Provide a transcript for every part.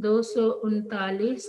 239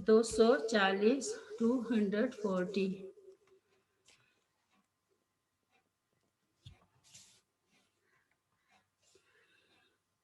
240 240.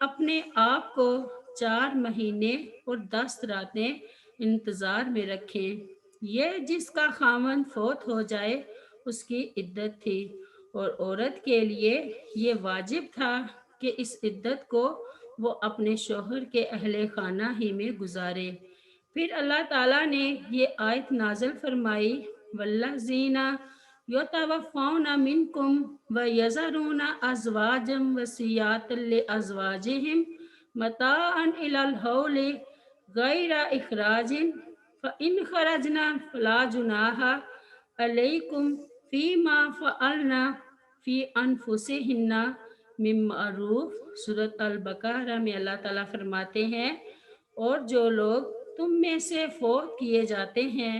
اپنے آپ کو 4 مہینے اور 10 راتیں انتظار میں رکھیں۔ یہ جس کا خاوند فوت ہو جائے اس کی عدت تھی، اور عورت کے لیے یہ واجب تھا کہ اس عدت کو وہ اپنے شوہر کے اہل خانہ ہی میں گزارے۔ پھر اللہ تعالیٰ نے یہ آیت نازل فرمائی، والذین یتوفون منکم ویذرون ازواجا وصیۃ لازواجہم متاعا الی الحول غیر اخراج فإن خرجنا فلا جناح علیکم فیما فعلنا فی انفسہن من معروف۔ سورۃ البقرہ میں اللہ تعالیٰ فرماتے ہیں، اور جو لوگ تم میں سے فوت کیے جاتے ہیں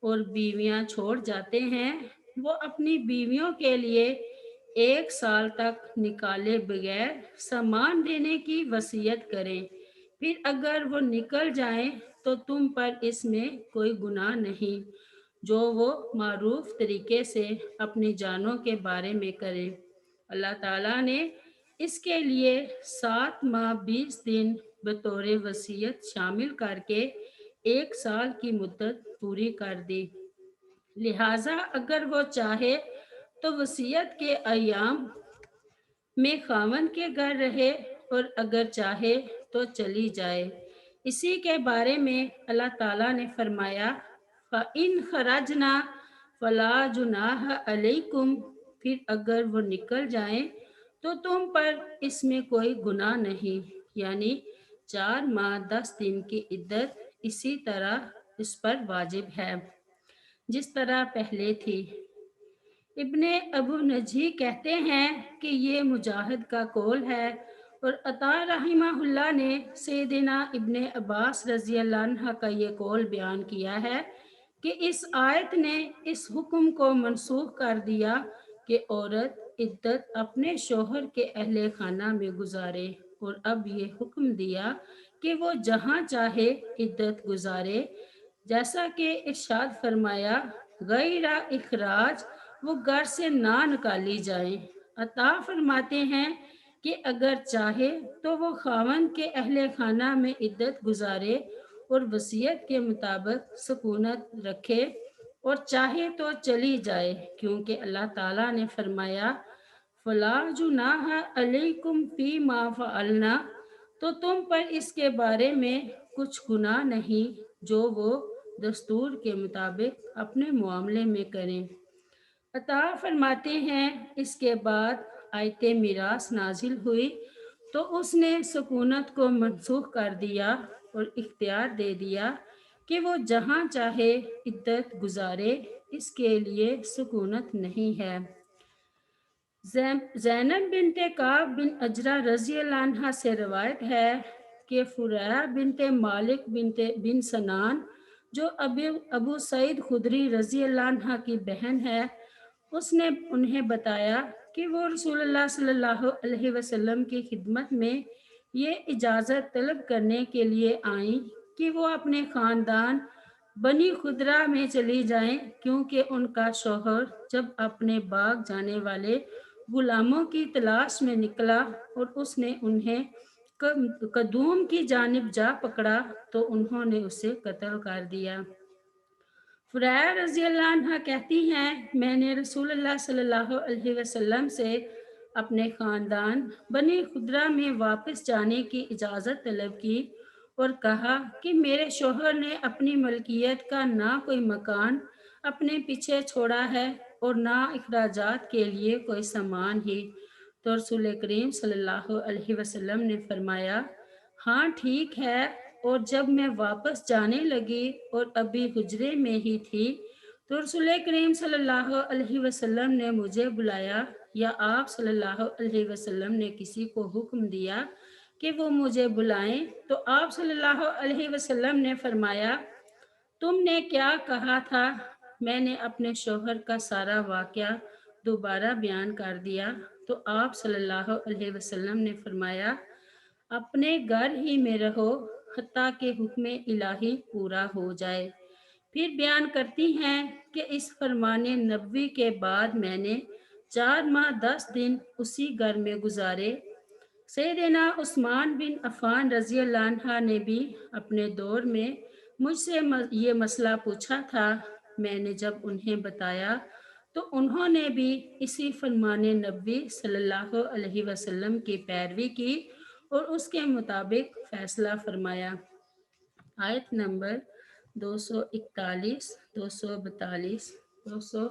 اور بیویاں چھوڑ جاتے ہیں، وہ اپنی بیویوں کے لیے 1 سال تک نکالے بغیر سامان دینے کی وصیت کریں۔ پھر اگر وہ نکل جائیں تو تم پر اس میں کوئی گناہ نہیں، جو وہ معروف طریقے سے اپنی جانوں کے بارے میں کریں۔ اللہ تعالیٰ نے اس کے لیے 7 ماہ 20 دن بطور وصیت شامل کر کے 1 سال کی مدت پوری کر دی۔ لہٰذا اگر وہ چاہے تو وصیت کے ایام میں خاوند کے گھر رہے، اور اگر چاہے تو چلی جائے۔ اسی کے بارے میں اللہ تعالیٰ نے فرمایا، فَإِنْ خَرَجْنَا فَلَا جُنَاحَ عَلَيْكُمْ، پھر اگر وہ نکل جائیں تو تم پر اس میں کوئی گناہ نہیں، یعنی 4 ماہ 10 دن کی عدت اسی طرح اس پر واجب ہے جس طرح پہلے تھی۔ ابن ابو نجی کہتے ہیں کہ یہ مجاہد کا قول ہے، اور عطا رحمہ اللہ نے سیدنا ابن عباس رضی اللہ عنہ کا یہ قول بیان کیا ہے کہ اس آیت نے اس حکم کو منسوخ کر دیا کہ عورت عدت اپنے شوہر کے اہل خانہ میں گزارے، اور اب یہ حکم دیا کہ وہ جہاں چاہے عدت گزارے، جیسا کہ ارشاد فرمایا، غیر اخراج، وہ گھر سے نہ نکالی جائیں۔ عطا فرماتے ہیں کہ اگر چاہے تو وہ خاوند کے اہل خانہ میں عدت گزارے اور وصیت کے مطابق سکونت رکھے، اور چاہے تو چلی جائے، کیونکہ اللہ تعالیٰ نے فرمایا، فلا جناح علیکم فیما فعلنا، تو تم پر اس کے بارے میں کچھ گناہ نہیں جو وہ دستور کے مطابق اپنے معاملے میں کریں۔ عطا فرماتے ہیں اس کے بعد آیت میراث نازل ہوئی تو اس نے سکونت کو منسوخ کر دیا اور اختیار دے دیا کہ وہ جہاں چاہے عدت گزارے، اس کے لیے سکونت نہیں ہے۔ زینب بنت کعب بن اجرا رضی اللہ عنہ سے روایت ہے کہ فریہ بنت مالک بن سنان، جو ابو سعید خدری رضی اللہ عنہ کی بہن ہے، اس نے انہیں بتایا کہ وہ رسول اللہ صلی اللہ علیہ وسلم کی خدمت میں یہ اجازت طلب کرنے کے لیے آئیں کہ وہ اپنے خاندان بنی خدرہ میں چلی جائیں، کیونکہ ان کا شوہر جب اپنے باغ جانے والے غلاموں کی تلاش میں نکلا اور اس نے انہیں قدوم کی جانب جا پکڑا تو انہوں نے اسے قتل کر دیا۔ فریہ رضی اللہ عنہ کہتی ہیں، میں نے رسول اللہ صلی اللہ علیہ وسلم سے اپنے خاندان بنی خدرہ میں واپس جانے کی اجازت طلب کی اور کہا کہ میرے شوہر نے اپنی ملکیت کا نہ کوئی مکان اپنے پیچھے چھوڑا ہے اور نہ اخراجات کے لیے کوئی سامان ہی۔ تو رسول کریم صلی اللہ علیہ وسلم نے فرمایا، ہاں ٹھیک ہے۔ اور جب میں واپس جانے لگی اور ابھی حجرے میں ہی تھی تو رسول کریم صلی اللہ علیہ وسلم نے مجھے بلایا، یا آپ صلی اللہ علیہ وسلم نے کسی کو حکم دیا کہ وہ مجھے بلائیں، تو آپ صلی اللہ علیہ وسلم نے فرمایا، تم نے کیا کہا تھا؟ میں نے اپنے شوہر کا سارا واقعہ دوبارہ بیان کر دیا تو آپ صلی اللہ علیہ وسلم نے فرمایا، اپنے گھر ہی میں رہو حتیٰ کہ حکم الہی پورا ہو جائے۔ پھر بیان کرتی ہیں کہ اس فرمان نبوی کے بعد میں نے 4 ماہ 10 دن اسی گھر میں گزارے، سیدنا عثمان بن عفان رضی اللہ عنہ نے بھی اپنے دور میں مجھ سے یہ مسئلہ پوچھا تھا۔ میں نے جب انہیں بتایا تو انہوں نے بھی اسی فرمان نبی صلی اللہ علیہ وسلم کی پیروی کی اور اس کے مطابق فیصلہ فرمایا۔ آیت نمبر 241، 242، 200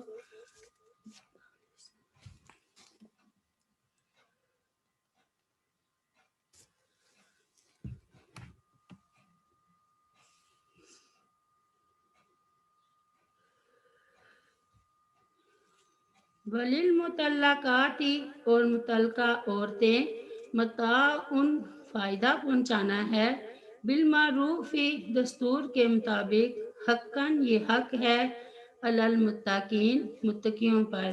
وَلِلْمُطَلَّقَاتِ اور متعلقہ عورتیں متاع فائدہ پہنچانا ہے، بالمعروف دستور کے مطابق، حقاً یہ حق ہے، علی المتقین متقیوں پر۔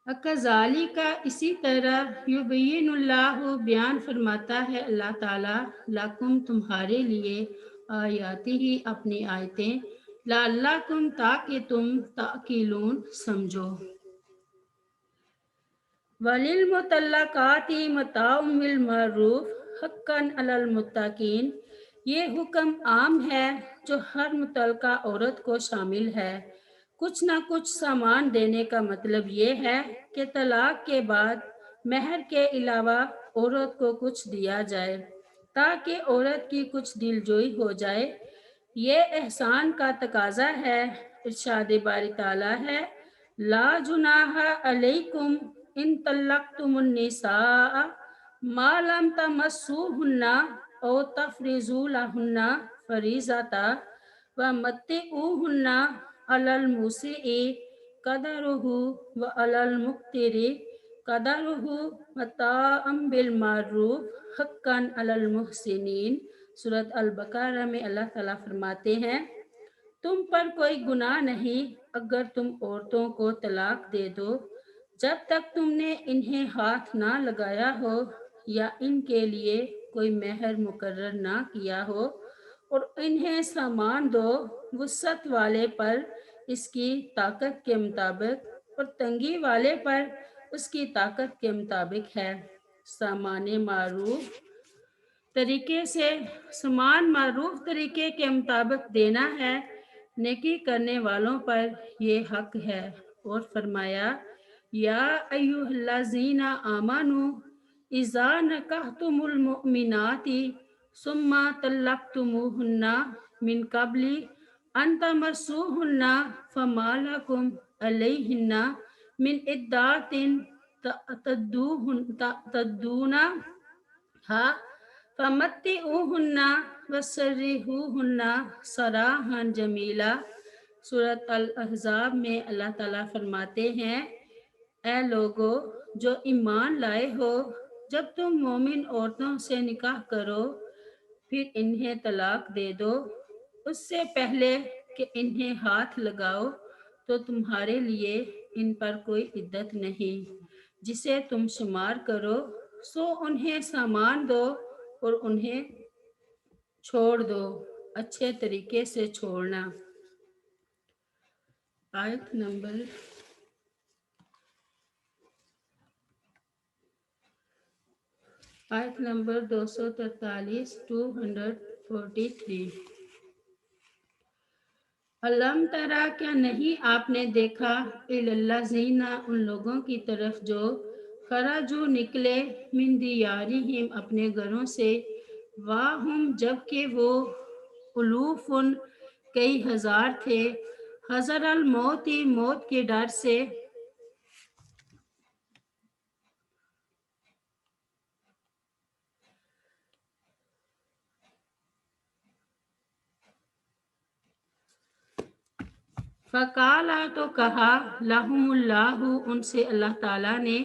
کذالک اسی طرح یبین اللہ بیان فرماتا ہے اللہ تعالیٰ، لکم تمہارے لیے، آیاتی ہی اپنی آیتیں، لعلکم تاکہ تم تعقلون سمجھو۔ وَلِلْمُطَلَّقَاتِ مَتَاعٌ بِالْمَعْرُوفِ حَقًّا عَلَى الْمُتَّقِينَ، یہ حکم عام ہے جو ہر متعلقہ عورت کو شامل ہے۔ کچھ نہ کچھ سامان دینے کا مطلب یہ ہے کہ طلاق کے بعد مہر کے علاوہ عورت کو کچھ دیا جائے تاکہ عورت کی کچھ دل جوئی ہو جائے۔ یہ احسان کا تقاضا ہے۔ ارشاد باری تعالیٰ ہے، لا جناح علیکم ان طلقتم النساء ما لم تمسوهن او تفرضوا لهن فریضة ومتعوهن على الموسع قدره وعلى المقتر قدره متاعا بالمعروف حقا علی المحسنین۔ سورۃ البقرہ میں اللہ تعالیٰ فرماتے ہیں، تم پر کوئی گناہ نہیں اگر تم عورتوں کو طلاق دے دو جب تک تم نے انہیں ہاتھ نہ لگایا ہو یا ان کے لیے کوئی مہر مقرر نہ کیا ہو، اور انہیں سامان دو وسعت والے پر اس کی طاقت کے مطابق اور تنگی والے پر اس کی طاقت کے مطابق ہے۔ سامان معروف طریقے کے مطابق دینا ہے، نیکی کرنے والوں پر یہ حق ہے۔ اور فرمایا، یا ایھا الذین آمنوا اذا نکحتم المؤمنات ثم طلقتموہن من قبل ان تمسوہن فما لکم علیہن من عدۃ تعتدونہا فمتعوہن وسرحوہن سراحا جمیلا۔ سورۃ الاحزاب میں اللہ تعالیٰ فرماتے ہیں، اے لوگو جو ایمان لائے ہو، جب تم مومن عورتوں سے نکاح کرو پھر انہیں طلاق دے دو اس سے پہلے کہ انہیں ہاتھ لگاؤ تو تمہارے لیے ان پر کوئی عدت نہیں جسے تم شمار کرو، سو انہیں سامان دو اور انہیں چھوڑ دو، اچھے طریقے سے چھوڑنا۔ آیت نمبر 243، 243۔ علم ترا، کیا نہیں آپ نے دیکھا، الذین ان لوگوں کی طرف جو خرجوا نکلے من دیارہم اپنے گھروں سے، واہم جبکہ وہ الوف کئی ہزار تھے، حذر الموت موت کے ڈر سے، فقال تو کہا، لہم اللہ ان سے اللہ تعالیٰ نے،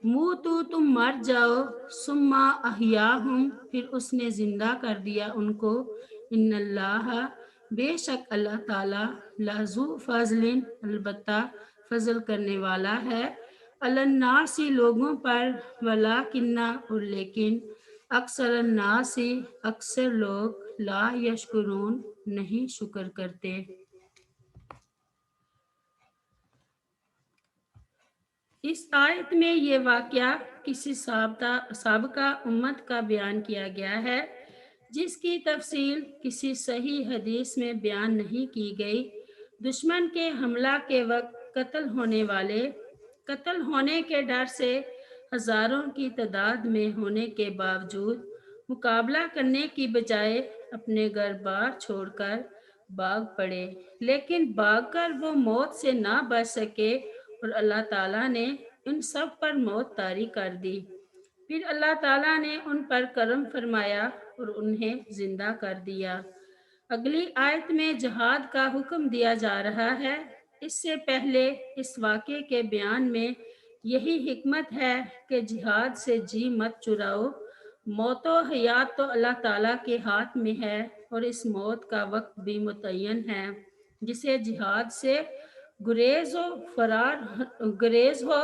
موتو تم مر جاؤ، ثم احیاہم پھر اس نے زندہ کر دیا ان کو، ان اللہ بے شک اللہ تعالیٰ لذو فضل البتہ فضل کرنے والا ہے، علی الناس لوگوں پر، ولکن اور لیکن، اکثر الناس اکثر لوگ، لا یشکرون نہیں شکر کرتے۔ اس آیت میں یہ واقعہ کسی سابقہ امت کا بیان کیا گیا ہے جس کی تفصیل کسی صحیح حدیث میں بیان نہیں کی گئی۔ دشمن کے حملہ کے وقت قتل ہونے کے ڈر سے ہزاروں کی تعداد میں ہونے کے باوجود مقابلہ کرنے کی بجائے اپنے گھر بار چھوڑ کر بھاگ پڑے، لیکن بھاگ کر وہ موت سے نہ بچ سکے اور اللہ تعالیٰ نے ان سب پر موت طاری کر دی۔ پھر اللہ تعالیٰ نے ان پر کرم فرمایا اور انہیں زندہ کر دیا۔ اگلی آیت میں جہاد کا حکم دیا جا رہا ہے۔ اس سے پہلے اس واقعے کے بیان میں یہی حکمت ہے کہ جہاد سے جی مت چراؤ۔ موت و حیات تو اللہ تعالیٰ کے ہاتھ میں ہے اور اس موت کا وقت بھی متعین ہے جسے جہاد سے گریز ہو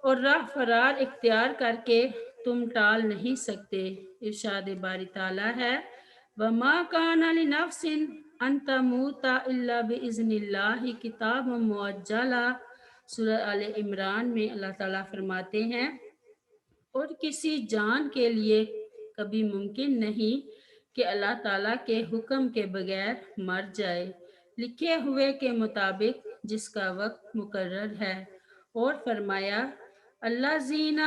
اور راہ فرار اختیار کر کے تم ٹال نہیں سکتے۔ ارشاد باری تعالیٰ ہے وَمَا كَانَ لِنَفْسٍ أَن تَمُوتَ إِلَّا بِإِذْنِ اللَّهِ كِتَابًا مُؤَجَّلًا۔ سورہ آل عمران میں اللہ تعالیٰ فرماتے ہیں اور کسی جان کے لیے کبھی ممکن نہیں کہ اللہ تعالیٰ کے حکم کے بغیر مر جائے، لکھے ہوئے کے مطابق جس کا وقت مقرر ہے۔ اور فرمایا الذین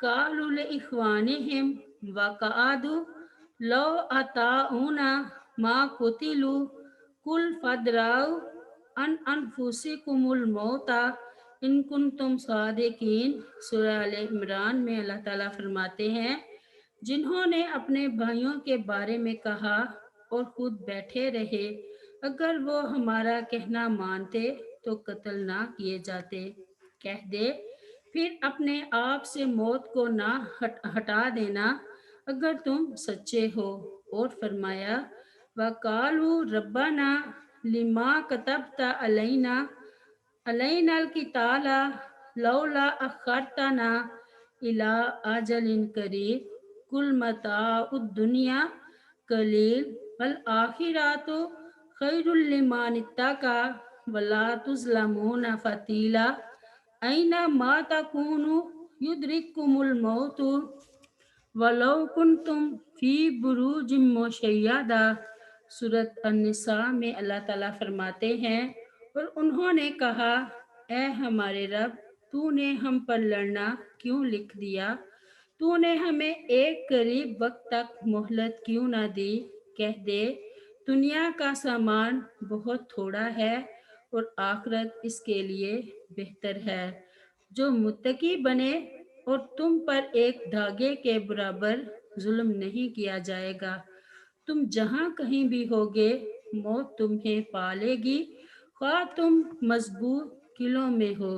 قالوا لإخوانہم وقعدوا لو اطاعونا ما قتلوا قل فادرؤوا عن انفسکم الموت ان کنتم صادقین۔ سورہ آل عمران میں اللہ تعالیٰ فرماتے ہیں جنہوں نے اپنے بھائیوں کے بارے میں کہا اور خود بیٹھے رہے اگر وہ ہمارا کہنا مانتے تو قتل نہ کیے جاتے، کہہ دے پھر اپنے آپ سے موت کو نہ ہٹا دینا اگر تم سچے ہو۔ اور فرمایا وَقَالُوا رَبَّنَا لِمَا كَتَبْتَ عَلَيْنَا الْقِتَالَ لَوْلَا أَخَّرْتَنَا إِلَىٰ أَجَلٍ قَرِيبٍ قُلْ مَتَاعُ الدُّنْيَا قَلِيلٌ وَالْآخِرَةُ خَيْرٌ لِّمَنِ اتَّقَىٰ وَلَا تُظْلَمُونَ فَتِيلًا أَيْنَمَا تَكُونُوا يُدْرِككُّمُ الْمَوْتُ وَلَوْ كُنْتُمْ فِي بُرُوجٍ مُّشَيَّدَةٍ۔ سورۃ النساء میں اللہ تعالیٰ فرماتے ہیں اور انہوں نے کہا اے ہمارے رب تو نے ہم پر لڑنا کیوں لکھ دیا، تو نے ہمیں ایک قریب وقت تک مہلت کیوں نہ دی، کہہ دے دنیا کا سامان بہت تھوڑا ہے اور آخرت اس کے لیے بہتر ہے۔ جو متقی بنے اور تم پر ایک دھاگے کے برابر ظلم نہیں کیا جائے گا، تم جہاں کہیں بھی ہوگے موت تمہیں پالے گی خواہ تم مضبوط قلعوں میں ہو۔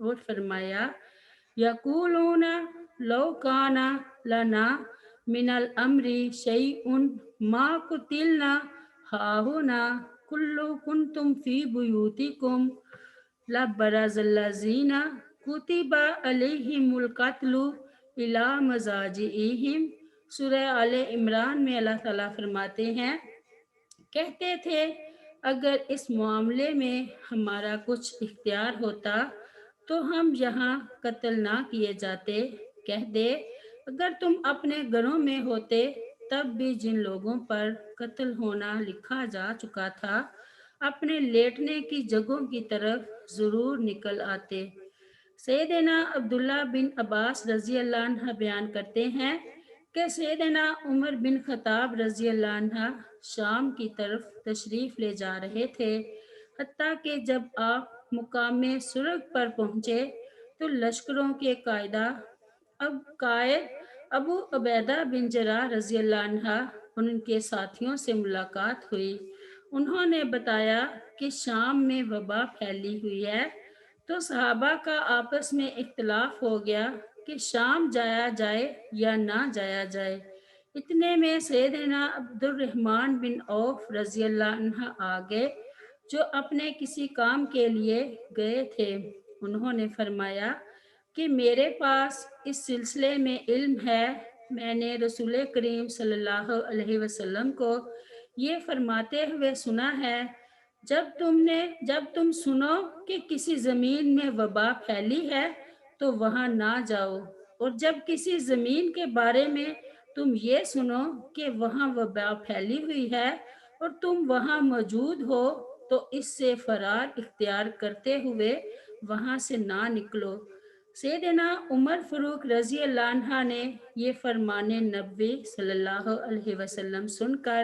اور فرمایا یقولون لو کان لنا من الامر شیء ما قتلنا ہاہنا قل لو کنتم فی بیوتکم لبرز الذین کتب علیہم القتل الی مضاجعہم۔ سورہ آل عمران میں اللہ تعالیٰ فرماتے ہیں کہتے تھے اگر اس معاملے میں ہمارا کچھ اختیار ہوتا تو ہم یہاں قتل نہ کیے جاتے، کہہ دے اگر تم اپنے گھروں میں ہوتے تب بھی جن لوگوں پر قتل ہونا لکھا جا چکا تھا اپنے لیٹنے کی جگہوں کی طرف ضرور نکل آتے۔ سیدنا عبداللہ بن عباس رضی اللہ عنہ بیان کرتے ہیں کہ سیدنا عمر بن خطاب رضی اللہ عنہ شام کی طرف تشریف لے جا رہے تھے، حتیٰ کہ جب آپ مقام سرخ پر پہنچے تو لشکروں کے قائد ابو عبیدہ بن جراح رضی اللہ عنہ اور ان کے ساتھیوں سے ملاقات ہوئی۔ انہوں نے بتایا کہ شام میں وبا پھیلی ہوئی ہے، تو صحابہ کا آپس میں اختلاف ہو گیا کہ شام جایا جائے یا نہ جایا جائے۔ اتنے میں سیدنا عبد الرحمن بن عوف رضی اللہ عنہ آ گئے جو اپنے کسی کام کے لیے گئے تھے۔ انہوں نے فرمایا کہ میرے پاس اس سلسلے میں علم ہے، میں نے رسول کریم صلی اللہ علیہ وسلم کو یہ فرماتے ہوئے سنا ہے جب تم سنو کہ کسی زمین میں وبا پھیلی ہے تو وہاں نہ جاؤ، اور جب کسی زمین کے بارے میں تم یہ سنو کہ وہاں وبا پھیلی ہوئی ہے اور تم وہاں موجود ہو تو اس سے فرار اختیار کرتے ہوئے وہاں سے نہ نکلو۔ سیدنا عمر فاروق رضی اللہ عنہ نے یہ فرمان نبوی صلی اللہ علیہ وسلم سن کر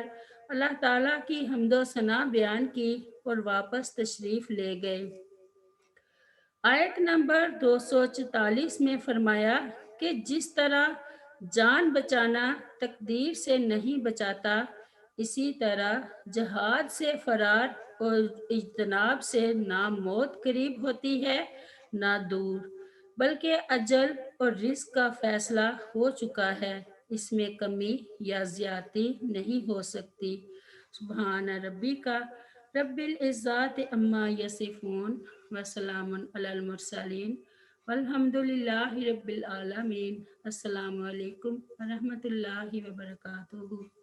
اللہ تعالیٰ کی حمد و ثنا بیان کی اور واپس تشریف لے گئے۔ آیت نمبر 244 میں فرمایا کہ جس طرح جان بچانا تقدیر سے نہیں بچاتا، اسی طرح جہاد سے فرار اور اجتناب سے نہ موت قریب ہوتی ہے نہ دور، بلکہ اجل اور رزق کا فیصلہ ہو چکا ہے، اس میں کمی یا زیادتی نہیں ہو سکتی۔ سبحان ربی کا رب العزت عما یصفون وسلام علی المرسلین والحمد للہ رب العالمین۔ السلام علیکم ورحمۃ اللہ وبرکاتہ۔